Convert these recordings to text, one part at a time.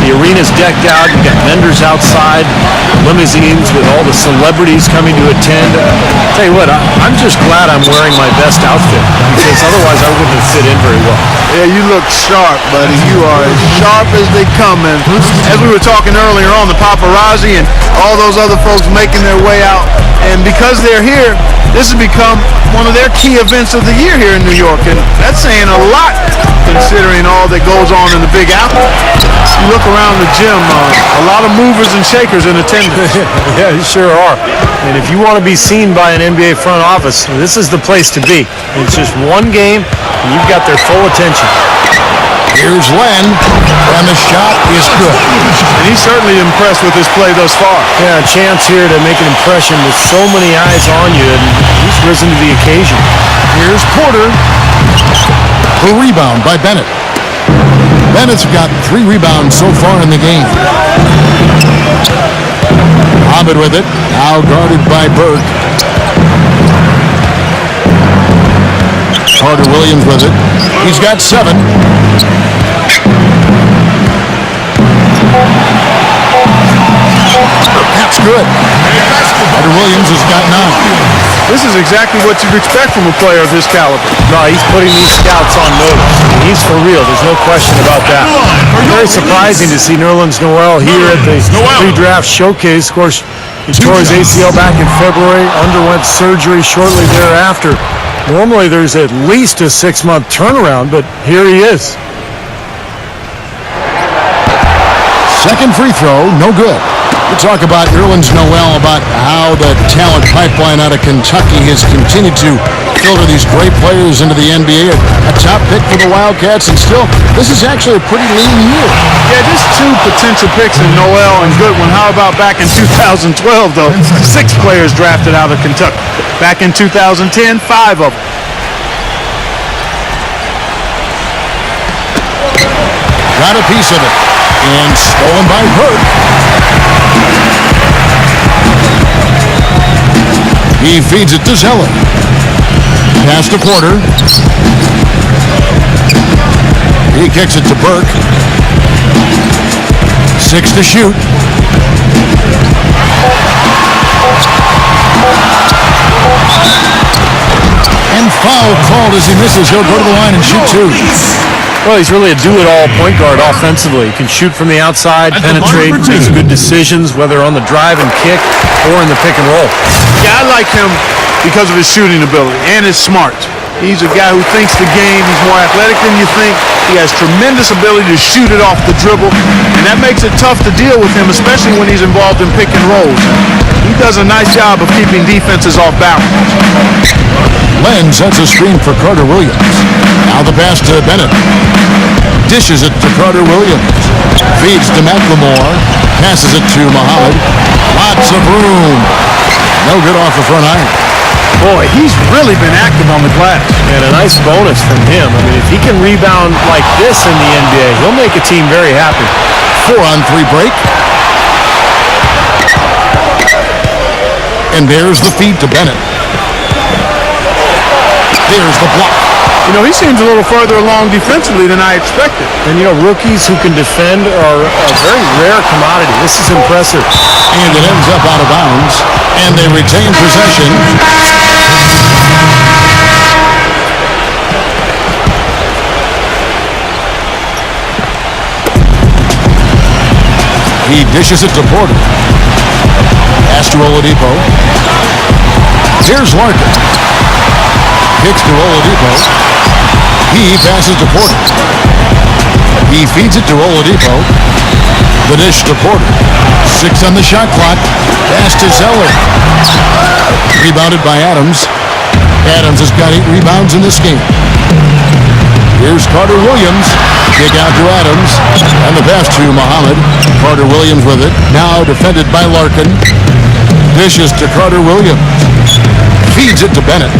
The arena's decked out. You've got vendors outside, limousines with all the celebrities coming to attend. Tell you what, I'm just glad I'm wearing my best outfit because otherwise I wouldn't have fit in very well. Yeah, you look sharp, buddy. You are as sharp as they come. And as we were talking earlier on, the paparazzi and all those other folks making their way out. And because they're here, this has become one of their key events of the year here in New York. And that's saying a lot considering all that goes on in the Big Apple. You look around the gym, a lot of movers and shakers in attendance. Yeah, you sure are. And if you want to be seen by an NBA front office, this is the place to be. It's just one game, and you've got their full attention. Here's Len, and the shot is good. And he's certainly impressed with his play thus far. Yeah, a chance here to make an impression with so many eyes on you, and he's risen to the occasion. Here's Porter. The rebound by Bennett. Bennett's got 3 rebounds so far in the game. Ahmed with it, now guarded by Burke. Carter Williams with it. He's got 7. That's good. Carter Williams has got 9. This is exactly what you'd expect from a player of his caliber. No, he's putting these scouts on notice. He's for real. There's no question about that. Very surprising to see Nerlens Noel here at the pre-draft showcase. Of course, he tore his ACL back in February, underwent surgery shortly thereafter. Normally, there's at least a 6-month turnaround, but here he is. Second free throw, no good. We talk about Nerlens Noel, about how the talent pipeline out of Kentucky has continued to filter these great players into the NBA. A top pick for the Wildcats, and still, this is actually a pretty lean year. Yeah, just 2 potential picks in Noel and Goodwin. How about back in 2012, though? 6 players drafted out of Kentucky. Back in 2010, 5 of them. Got a piece of it, and stolen by Burke. He feeds it to Zeller. Pass to Porter. He kicks it to Burke. 6 to shoot. And foul called as he misses. He'll go to the line and shoot 2. Well, he's really a do-it-all point guard offensively. He can shoot from the outside, penetrate, makes good decisions, whether on the drive and kick or in the pick and roll. Yeah, I like him because of his shooting ability and his smarts. He's a guy who thinks the game. He's more athletic than you think. He has tremendous ability to shoot it off the dribble, and that makes it tough to deal with him, especially when he's involved in pick and rolls. He does a nice job of keeping defenses off balance. Len sets a screen for Carter Williams. Now the pass to Bennett. Dishes it to Carter Williams. Feeds to McLemore. Passes it to Muhammad. Lots of room. No good off the front iron. Boy, he's really been active on the glass. And a nice bonus from him. I mean, if he can rebound like this in the NBA, he'll make a team very happy. 4-on-3 break. And there's the feed to Bennett. There's the block. You know, he seems a little further along defensively than I expected. And, you know, rookies who can defend are a very rare commodity. This is impressive. And it ends up out of bounds. And they retain possession. He dishes it to Porter. Pass to Oladipo. Here's Larkin. Kicks to Oladipo. He passes to Porter. He feeds it to Oladipo. The dish to Porter. 6 on the shot clock. Pass to Zeller. Rebounded by Adams. Adams has got 8 rebounds in this game. Here's Carter Williams. Kick out to Adams. And the pass to Muhammad. Carter Williams with it. Now defended by Larkin. Dishes to Carter Williams. Feeds it to Bennett.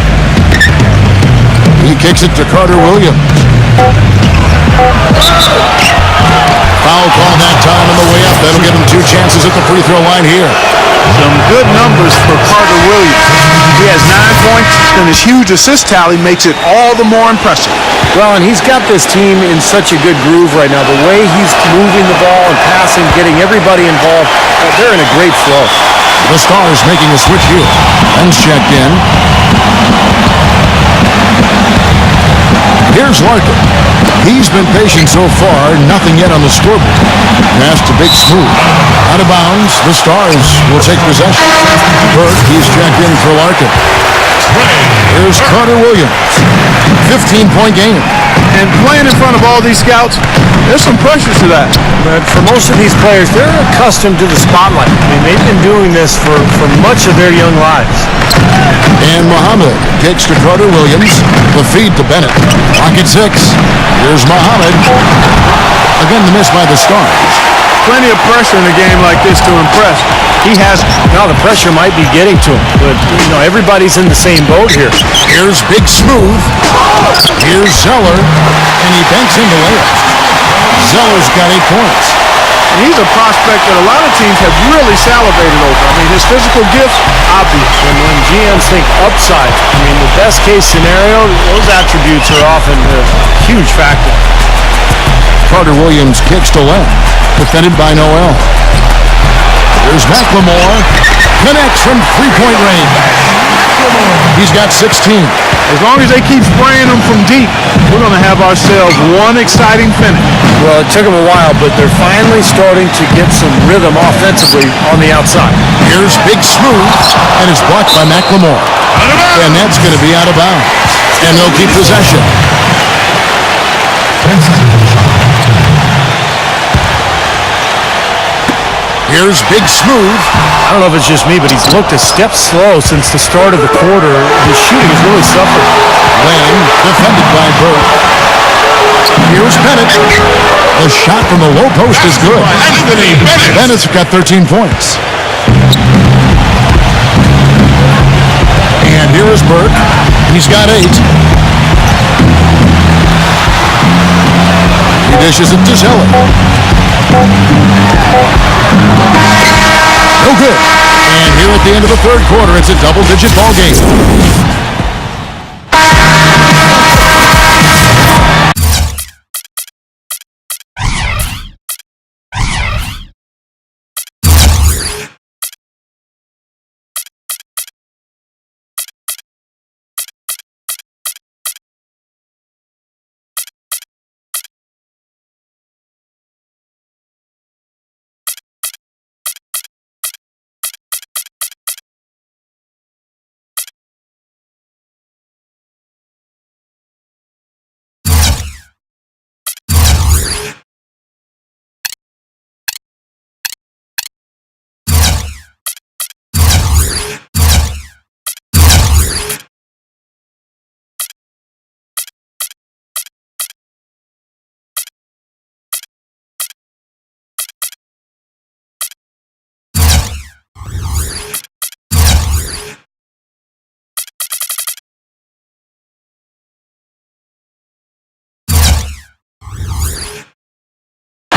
He kicks it to Carter Williams. Foul call that time on the way up. that'll give him 2 chances at the free throw line here. Some good numbers for Carter Williams. He has 9 points, and his huge assist tally makes it all the more impressive. Well, and he's got this team in such a good groove right now. The way he's moving the ball and passing, getting everybody involved, they're in a great flow. The Stars making a switch here. Ben's checked in. Here's Larkin. He's been patient so far, nothing yet on the scoreboard. Pass to Big Smooth. Out of bounds, the Stars will take possession. Burke, he's checked in for Larkin. Here's Carter Williams. 15-point game. And playing in front of all these scouts, there's some pressure to that. But for most of these players, they're accustomed to the spotlight. I mean, they've been doing this for much of their young lives. And Muhammad kicks to Carter Williams. The feed to Bennett. Pocket 6. Here's Muhammad. Again, the miss by the Stars. Plenty of pressure in a game like this to impress. He has. Now the pressure might be getting to him, but everybody's in the same boat here. Here's Big Smooth. Here's Zeller, and he banks in the layup. Zeller's got 8 points. And he's a prospect that a lot of teams have really salivated over. I mean, his physical gifts, obvious. And when GMs think upside, I mean, the best case scenario, those attributes are often a huge factor. Carter Williams kicks to left, defended by Noel. There's McLemore, connects from 3-point range. He's got 16. As long as they keep spraying them from deep, we're going to have ourselves one exciting finish. Well, it took them a while, but they're finally starting to get some rhythm offensively on the outside. Here's Big Smooth, and it's blocked by McLemore. And that's going to be out of bounds. And they'll keep possession. Here's Big Smooth. I don't know if it's just me, but he's looked a step slow since the start of the quarter. His shooting has really suffered. Lamb defended by Burke. Here's Bennett. The shot from the low post is good. Bennett's got 13 points. And here is Burke. He's got 8. He dishes it to Zeller. No good. And here at the end of the third quarter, it's a double-digit ball game.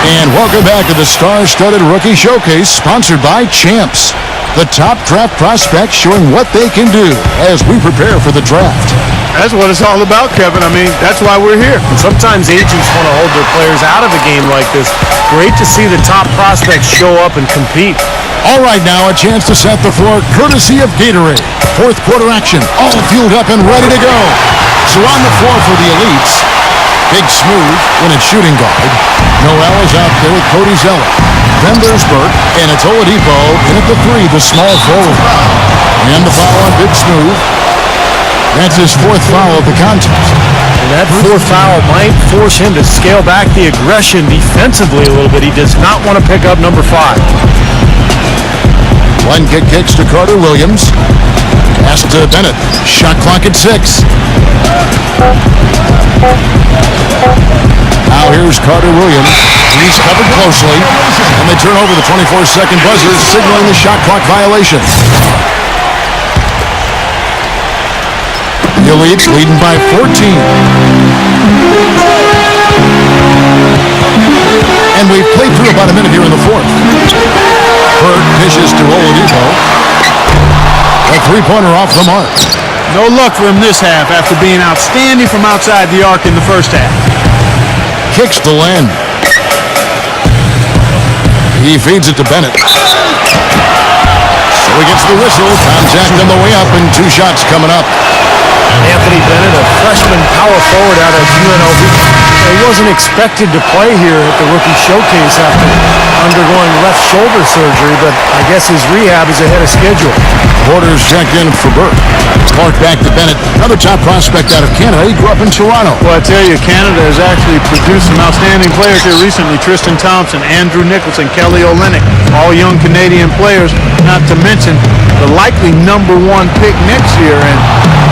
And welcome back to the Star-Studded Rookie Showcase, sponsored by Champs. The top draft prospects showing what they can do as we prepare for the draft. That's what it's all about, Kevin. I mean, that's why we're here. And sometimes agents want to hold their players out of a game like this. Great to see the top prospects show up and compete. All right, now a chance to set the floor courtesy of Gatorade. Fourth quarter action, all fueled up and ready to go. So on the floor for the elites, Big Smooth in at shooting guard. Noel is out there with Cody Zeller. Then there's Burke, and it's Oladipo in at the 3, the small forward. And the foul on Big Smooth. That's his 4th foul of the contest. And that 4th foul might force him to scale back the aggression defensively a little bit. He does not want to pick up number 5. One kick kicks to Carter Williams. Pass to Bennett. Shot clock at 6. Now here's Carter Williams. He's covered closely. And they turn over the 24-second buzzer, signaling the shot clock violation. The Elites leading by 14. And we've played through about a minute here in the fourth. Bird dishes to Oladipo. A three-pointer off the mark. No luck for him this half after being outstanding from outside the arc in the first half. Kicks to Len. He feeds it to Bennett. So he gets the whistle. Contact on the way up and two shots coming up. Anthony Bennett, a freshman power forward out of UNLV. He wasn't expected to play here at the rookie showcase after undergoing left shoulder surgery, but I guess his rehab is ahead of schedule. Porter's checked in for Burke. Clark back to Bennett, another top prospect out of Canada. He grew up in Toronto. Well, I tell you, Canada has actually produced some outstanding players here recently. Tristan Thompson, Andrew Nicholson, Kelly Olynyk, all young Canadian players, not to mention the likely number one pick next year. And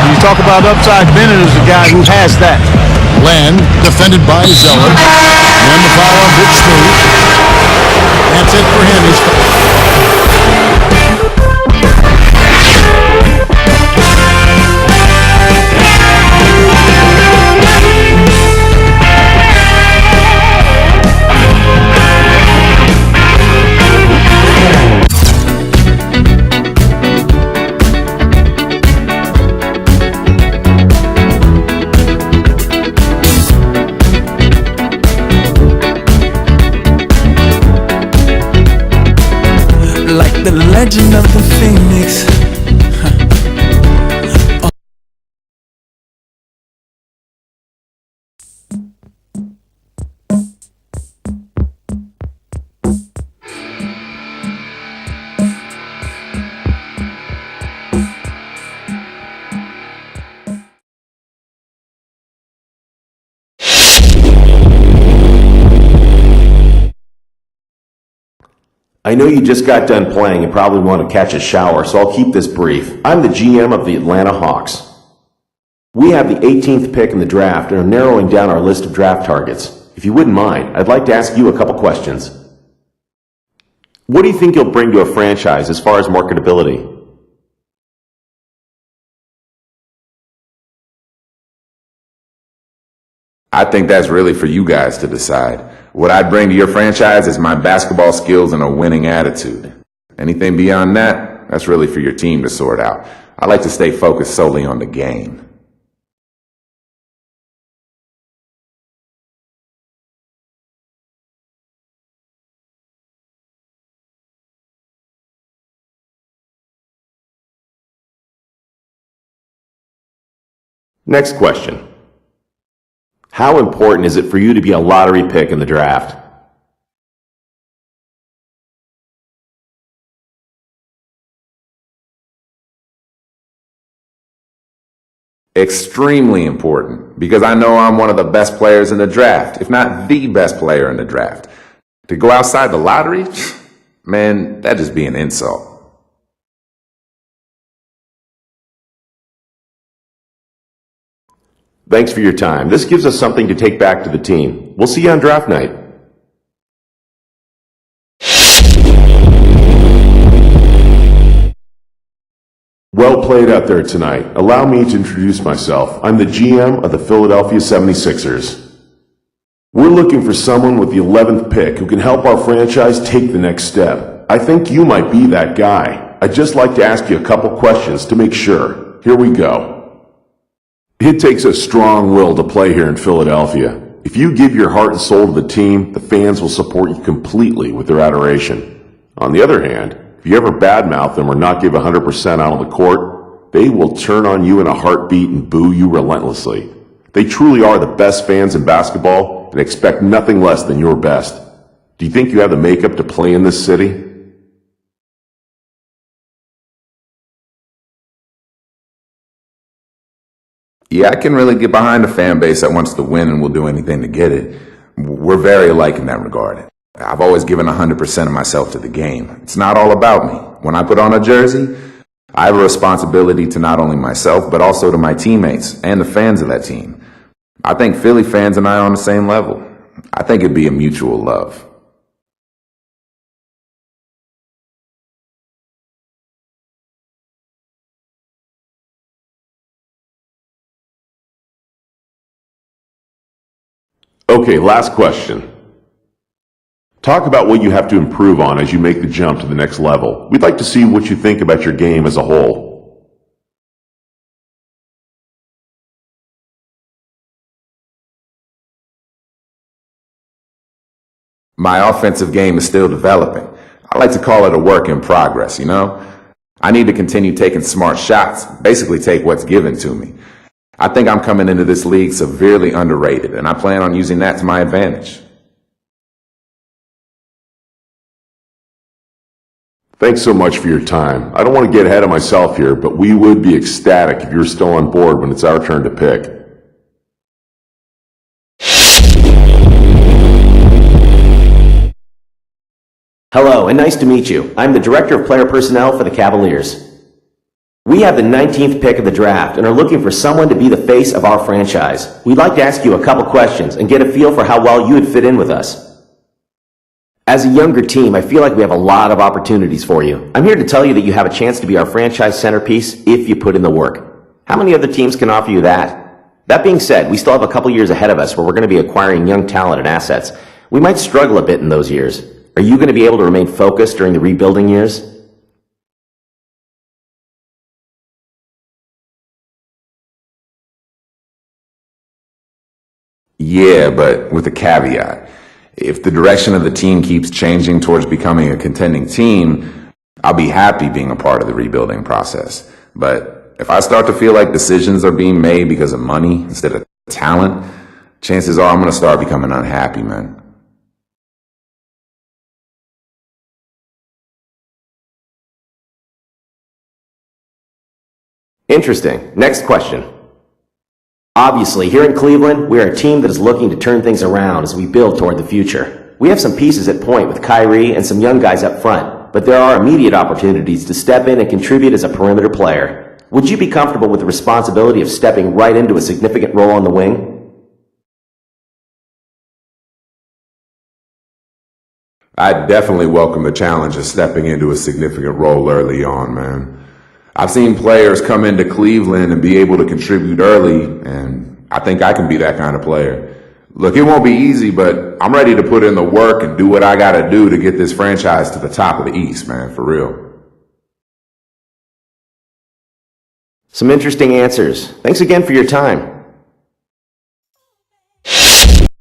you talk about upside, Bennett is the guy who has that. Len, defended by Zeller. And the foul on Big Steve. That's it for him. Like the legend of the Phoenix. I know you just got done playing and probably want to catch a shower, so I'll keep this brief. I'm the GM of the Atlanta Hawks. We have the 18th pick in the draft and are narrowing down our list of draft targets. If you wouldn't mind, I'd like to ask you a couple questions. What do you think you'll bring to a franchise as far as marketability? I think that's really for you guys to decide. What I bring to your franchise is my basketball skills and a winning attitude. Anything beyond that, that's really for your team to sort out. I like to stay focused solely on the game. Next question. How important is it for you to be a lottery pick in the draft? Extremely important, because I know I'm one of the best players in the draft, if not the best player in the draft. To go outside the lottery, man, that'd just be an insult. Thanks for your time. This gives us something to take back to the team. We'll see you on draft night. Well played out there tonight. Allow me to introduce myself. I'm the GM of the Philadelphia 76ers. We're looking for someone with the 11th pick who can help our franchise take the next step. I think you might be that guy. I'd just like to ask you a couple questions to make sure. Here we go. It takes a strong will to play here in Philadelphia. If you give your heart and soul to the team, the fans will support you completely with their adoration. On the other hand, if you ever badmouth them or not give 100% out on the court, they will turn on you in a heartbeat and boo you relentlessly. They truly are the best fans in basketball and expect nothing less than your best. Do you think you have the makeup to play in this city? Yeah, I can really get behind a fan base that wants to win and will do anything to get it. We're very alike in that regard. I've always given 100% of myself to the game. It's not all about me. When I put on a jersey, I have a responsibility to not only myself, but also to my teammates and the fans of that team. I think Philly fans and I are on the same level. I think it'd be a mutual love. Okay, last question. Talk about what you have to improve on as you make the jump to the next level. We'd like to see what you think about your game as a whole. My offensive game is still developing. I like to call it a work in progress, you know? I need to continue taking smart shots, basically take what's given to me. I think I'm coming into this league severely underrated, and I plan on using that to my advantage. Thanks so much for your time. I don't want to get ahead of myself here, but we would be ecstatic if you're still on board when it's our turn to pick. Hello, and nice to meet you. I'm the Director of Player Personnel for the Cavaliers. We have the 19th pick of the draft and are looking for someone to be the face of our franchise. We'd like to ask you a couple questions and get a feel for how well you would fit in with us. As a younger team, I feel like we have a lot of opportunities for you. I'm here to tell you that you have a chance to be our franchise centerpiece if you put in the work. How many other teams can offer you that? That being said, we still have a couple years ahead of us where we're going to be acquiring young talent and assets. We might struggle a bit in those years. Are you going to be able to remain focused during the rebuilding years? Yeah, but with a caveat. If the direction of the team keeps changing towards becoming a contending team, I'll be happy being a part of the rebuilding process. But if I start to feel like decisions are being made because of money instead of talent, chances are I'm going to start becoming unhappy, man. Interesting. Next question. Obviously, here in Cleveland, we are a team that is looking to turn things around as we build toward the future. We have some pieces at point with Kyrie and some young guys up front, but there are immediate opportunities to step in and contribute as a perimeter player. Would you be comfortable with the responsibility of stepping right into a significant role on the wing? I definitely welcome the challenge of stepping into a significant role early on, man. I've seen players come into Cleveland and be able to contribute early, and I think I can be that kind of player. Look, it won't be easy, but I'm ready to put in the work and do what I gotta do to get this franchise to the top of the East, man, for real. Some interesting answers. Thanks again for your time.